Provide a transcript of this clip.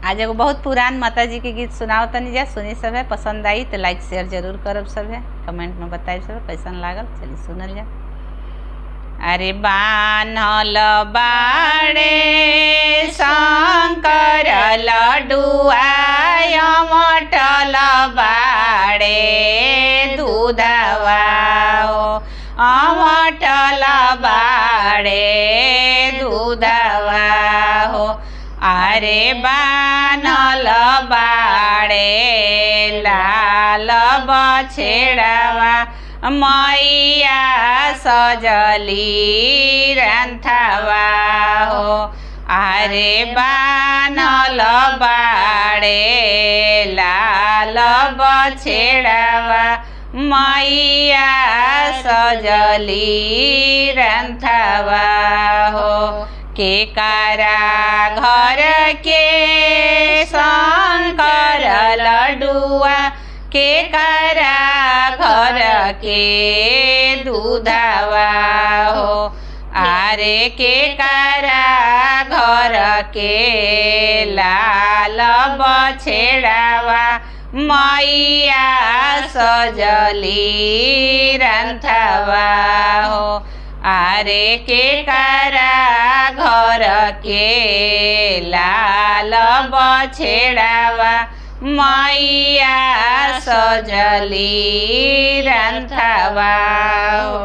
आज एगो बहुत पुरान माता जी के गीत सुनाओ तनी जा, सुनी सब है। पसंद आई तो लाइक शेयर जरूर करब सब है, कमेंट में बताए सब कैसन लागल। चलिए सुनल जा। अरे बान्हल बाड़े शंकर लडुआ मटल बाड़े दूधवा अमटल बाड़े दूधवा हो। अरे बान्हल बाड़े लाल बछेड़वा मैया सजली रंथवा हो। अरे बान्हल बाड़े लाल बछेड़वा मैया सजली रंथवा हो। के कारा घर के शंकर लडुआ के कारा घर के दूधवा हो। अरे के कारा घर के लाल बछेड़वा मैया सजली रंथवा हो। अरे के कारा घर के लाल बछेड़वा मैया सजली रंथवा हो।